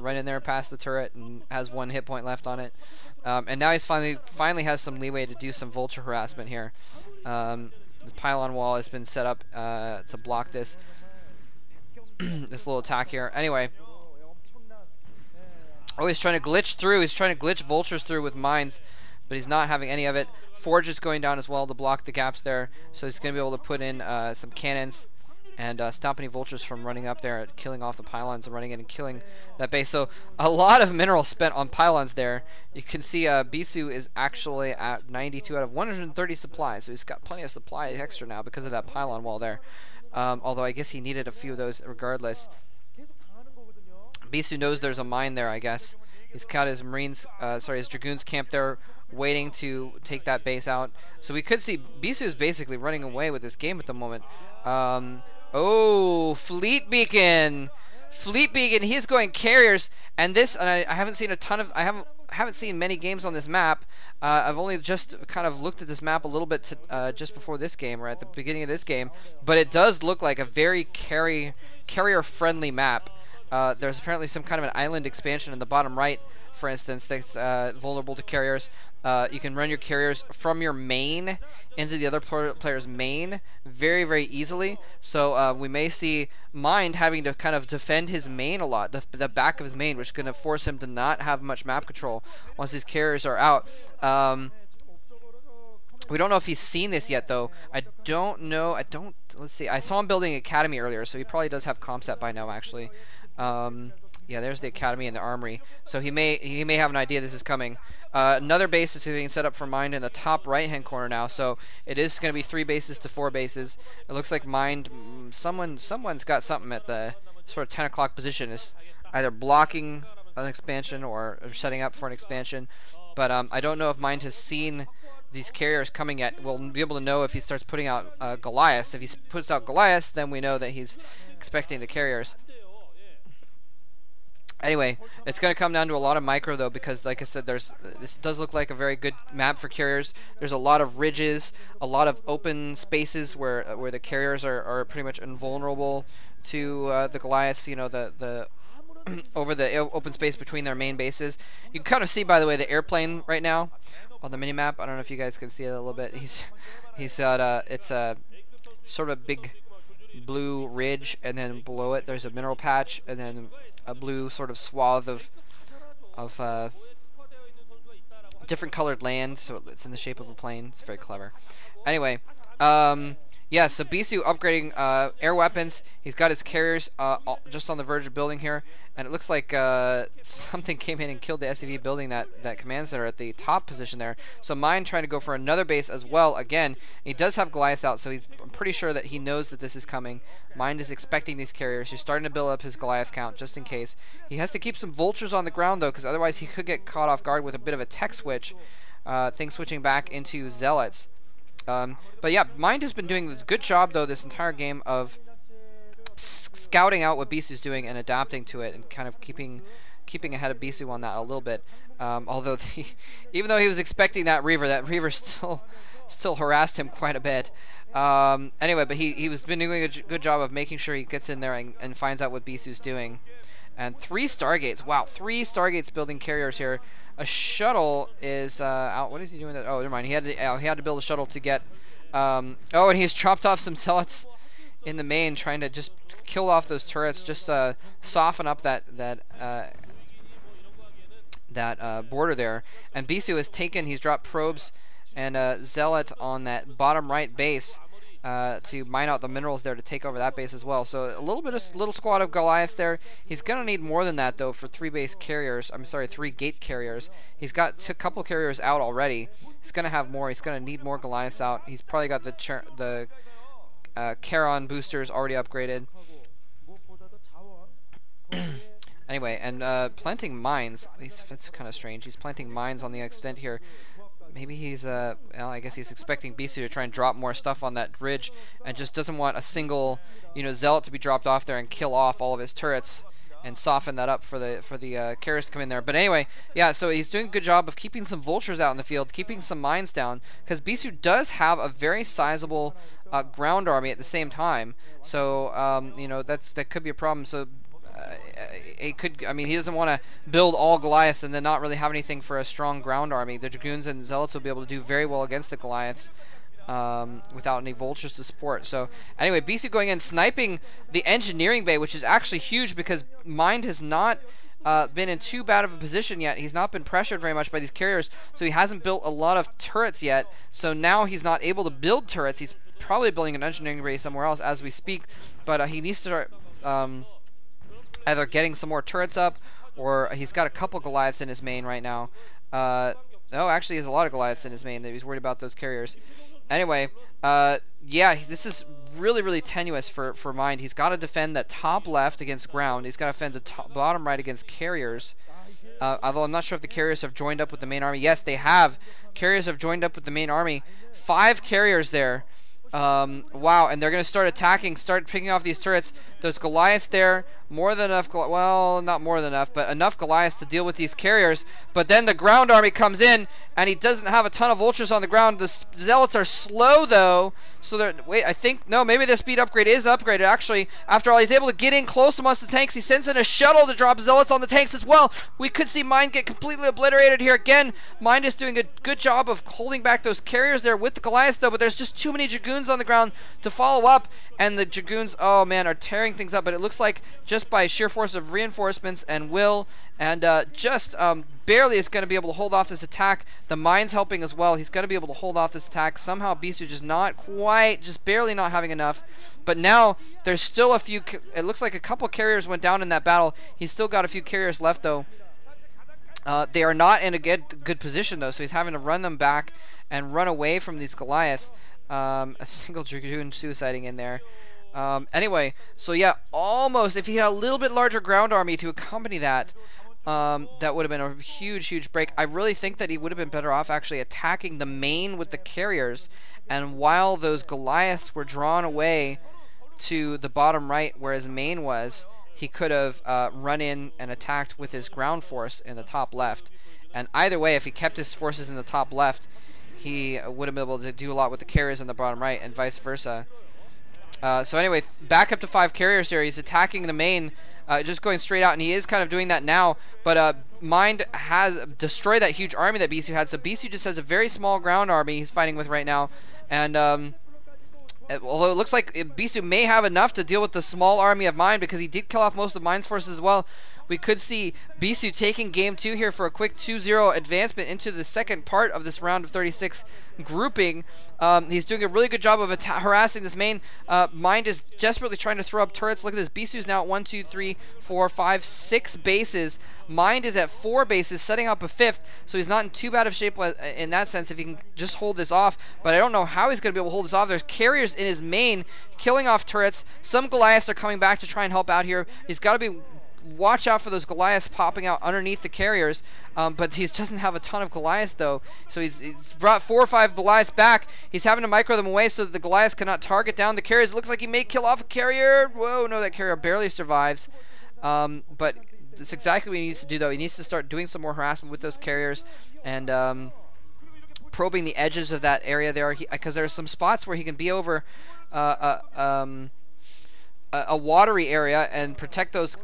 right in there past the turret and has 1 hit point left on it. And now he's finally has some leeway to do some vulture harassment here. This pylon wall has been set up to block this this little attack here. Anyway. Oh, he's trying to glitch through. He's trying to glitch vultures through with mines, but he's not having any of it. Forge is going down as well to block the gaps there, so he's going to be able to put in some cannons and stop any vultures from running up there, killing off the pylons and running in and killing that base. So a lot of minerals spent on pylons there. You can see Bisu is actually at 92 out of 130 supplies, so he's got plenty of supply extra now because of that pylon wall there. Although I guess he needed a few of those regardless. Bisu knows there's a mine there, I guess. He's got his his dragoons camped there, waiting to take that base out. So we could see Bisu is basically running away with this game at the moment. Oh, Fleet Beacon! Fleet Beacon, he's going carriers, and I haven't seen a ton of, I haven't seen many games on this map. I've only just kind of looked at this map a little bit just before this game, or at the beginning of this game, but it does look like a very carrier-friendly map. There's apparently some kind of an island expansion in the bottom right, for instance, that's vulnerable to carriers. You can run your carriers from your main into the other player's main very, very easily. So we may see Mind having to kind of defend his main a lot, the back of his main, which is going to force him to not have much map control once his carriers are out. We don't know if he's seen this yet, though. I don't know. Let's see. I saw him building Academy earlier, so he probably does have Comset by now, actually. Yeah, there's the Academy and the Armory. So he may have an idea this is coming. Another base is being set up for Mind in the top right-hand corner now, so it is going to be 3 bases to 4 bases. It looks like Mind, someone's got something at the sort of 10 o'clock position, is either blocking an expansion or setting up for an expansion. But I don't know if Mind has seen these carriers coming yet. We'll be able to know if he starts putting out Goliath. If he puts out Goliath, then we know that he's expecting the carriers. Anyway, it's going to come down to a lot of micro, though, because, like I said, this does look like a very good map for carriers. There's a lot of ridges, a lot of open spaces where the carriers are pretty much invulnerable to the Goliaths, you know, the over the open space between their main bases. You can kind of see, by the way, the airplane right now on the mini-map. I don't know if you guys can see it a little bit. He's got it's a sort of big blue ridge, and then below it there's a mineral patch, and then a blue sort of swath of different colored land, so it's in the shape of a plane. It's very clever. Anyway, yeah, so Bisu upgrading air weapons. He's got his carriers just on the verge of building here, and it looks like something came in and killed the SCV building that command center at the top position there. So Mind trying to go for another base as well again. He does have Goliath out, so I'm pretty sure that he knows that this is coming. Mind is expecting these carriers. He's starting to build up his Goliath count just in case. He has to keep some vultures on the ground, though, because otherwise he could get caught off guard with a bit of a tech switch, things switching back into zealots. But yeah, Mind has been doing a good job, though, this entire game of scouting out what Bisu's doing and adapting to it, and kind of keeping ahead of Bisu on that a little bit. Although even though he was expecting that Reaver still harassed him quite a bit. Anyway, but he was been doing a good job of making sure he gets in there and finds out what Bisu's doing. And 3 Stargates. Wow, 3 Stargates building carriers here. A shuttle is out. What is he doing? Oh, never mind. He had to build a shuttle to get. Oh, and he's chopped off some zealots in the main, trying to just kill off those turrets, just soften up that border there. And Bisu has taken. He's dropped probes and zealot on that bottom right base to mine out the minerals there to take over that base as well. So a little squad of Goliaths there. He's gonna need more than that, though, for 3 base carriers. I'm sorry, 3 gate carriers. He's got a couple carriers out already. He's gonna have more. He's gonna need more Goliaths out. He's probably got the Terran boosters already upgraded. Anyway, and planting mines. That's kind of strange. He's planting mines on the extent here. Maybe he's, well, I guess he's expecting Bisu to try and drop more stuff on that ridge, and just doesn't want a single, you know, zealot to be dropped off there and kill off all of his turrets and soften that up for the carriers to come in there. But anyway, yeah, so he's doing a good job of keeping some vultures out in the field, keeping some mines down, because Bisu does have a very sizable ground army at the same time. So, you know, that could be a problem. So he could. I mean, he doesn't want to build all Goliaths and then not really have anything for a strong ground army. The Dragoons and Zealots will be able to do very well against the Goliaths without any vultures to support. So anyway, Bisu going in, sniping the engineering bay, which is actually huge because Mind has not been in too bad of a position yet. He's not been pressured very much by these carriers, so he hasn't built a lot of turrets yet. So now he's not able to build turrets. He's probably building an engineering bay somewhere else as we speak, but he needs to start either getting some more turrets up, or he's got a couple Goliaths in his main right now. No, actually, he has a lot of Goliaths in his main. He's worried about those carriers. Anyway, yeah, this is really, really tenuous for Mind. He's got to defend that top left against ground. He's got to defend the bottom right against carriers. Although I'm not sure if the carriers have joined up with the main army. Yes, they have. Carriers have joined up with the main army. 5 carriers there. Wow, and they're going to start attacking, start picking off these turrets. There's Goliaths there, more than enough, well, not more than enough, but enough Goliaths to deal with these carriers. But then the ground army comes in, and he doesn't have a ton of vultures on the ground. The Zealots are slow, though, so they're, wait, I think, no, maybe the speed upgrade is upgraded, actually. After all, he's able to get in close amongst the tanks. He sends in a shuttle to drop Zealots on the tanks as well. We could see Mind get completely obliterated here. Again, Mind is doing a good job of holding back those carriers there with the Goliaths, though, but there's just too many Dragoons on the ground to follow up, and the Dragoons, oh man, are tearing things up. But it looks like just by sheer force of reinforcements and will, and just barely is going to be able to hold off this attack. The Mind's helping as well. He's going to be able to hold off this attack. Somehow Bisu just not quite, just barely not having enough. But now there's still a few, it looks like a couple carriers went down in that battle. He's still got a few carriers left, though. They are not in a good position, though, so he's having to run them back and run away from these Goliaths. A single Dragoon suiciding in there. Anyway, so yeah, almost, if he had a little bit larger ground army to accompany that, that would have been a huge break. I really think that he would have been better off actually attacking the main with the carriers, and while those Goliaths were drawn away to the bottom right where his main was, he could have run in and attacked with his ground force in the top left. And either way, if he kept his forces in the top left, he would have been able to do a lot with the carriers in the bottom right, and vice versa. So anyway, back up to 5 carriers here. He's attacking the main, just going straight out, and he is kind of doing that now. But Mind has destroyed that huge army that Bisu had, so Bisu just has a very small ground army he's fighting with right now. And although it looks like Bisu may have enough to deal with the small army of Mind, because he did kill off most of Mind's forces as well, we could see Bisu taking game 2 here for a quick 2-0 advancement into the second part of this round of 36 grouping. He's doing a really good job of harassing this main. Mind is desperately trying to throw up turrets. Look at this. Bisu's now at 1, 2, 3, 4, 5, 6 bases. Mind is at 4 bases, setting up a 5th, so he's not in too bad of shape in that sense if he can just hold this off. But I don't know how he's going to be able to hold this off. There's carriers in his main killing off turrets. Some Goliaths are coming back to try and help out here. He's got to be watch out for those Goliaths popping out underneath the carriers, but he doesn't have a ton of Goliaths, though. So he's brought 4 or 5 Goliaths back. He's having to micro them away so that the Goliaths cannot target down the carriers. It looks like he may kill off a carrier. Whoa, no, that carrier barely survives. But that's exactly what he needs to do, though. He needs to start doing some more harassment with those carriers and probing the edges of that area there, because there are some spots where he can be over a watery area and protect those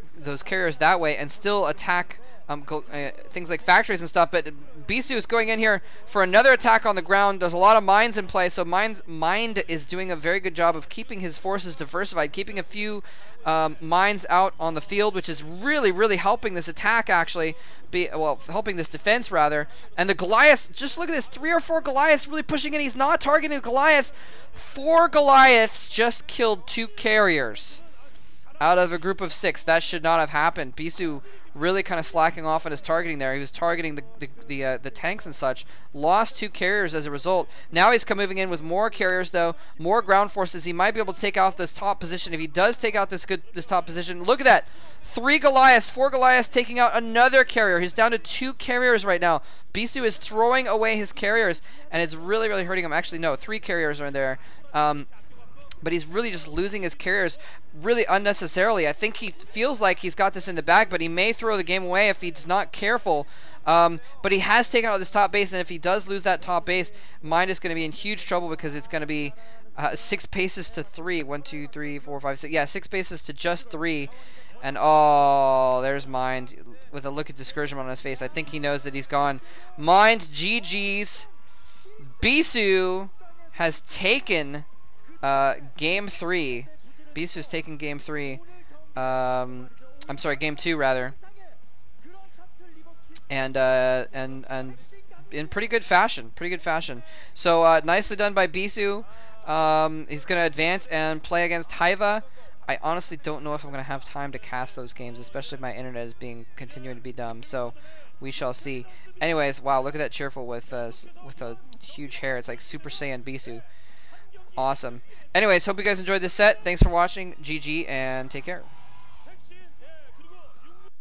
carriers that way, and still attack things like factories and stuff. But Bisu is going in here for another attack on the ground. There's a lot of mines in play, so Mind is doing a very good job of keeping his forces diversified, keeping a few mines out on the field, which is really helping this attack, actually. Helping this defense, rather. And the Goliaths, just look at this, 3 or 4 Goliaths really pushing in. He's not targeting the Goliaths. 4 Goliaths just killed 2 carriers out of a group of 6. That should not have happened. Bisu really kind of slacking off on his targeting there. He was targeting the tanks and such. Lost 2 carriers as a result. Now he's moving in with more carriers, though, more ground forces. He might be able to take out this top position. If he does take out this top position, look at that. 3 Goliaths, 4 Goliaths taking out another carrier. He's down to 2 carriers right now. Bisu is throwing away his carriers, and it's really hurting him. Actually, no, 3 carriers are in there. But he's really just losing his carriers really unnecessarily. I think he feels like he's got this in the bag, but he may throw the game away if he's not careful. But he has taken out this top base, and if he does lose that top base, Mind is going to be in huge trouble, because it's going to be 6 paces to 3. 1, 2, 3, 4, 5, 6. Yeah, 6 paces to just 3. And oh, there's Mind with a look of discouragement on his face. I think he knows that he's gone. Mind GG's. Bisu has taken game 3. Bisu has taken game 3. I'm sorry, game 2 rather. And in pretty good fashion. So nicely done by Bisu. He's gonna advance and play against Haiva. I honestly don't know if I'm gonna have time to cast those games, especially if my internet is continuing to be dumb. So we shall see. Anyways, wow, look at that cheerful with a huge hair. It's like Super Saiyan Bisu. Awesome. Anyways, hope you guys enjoyed this set. Thanks for watching. GG and take care.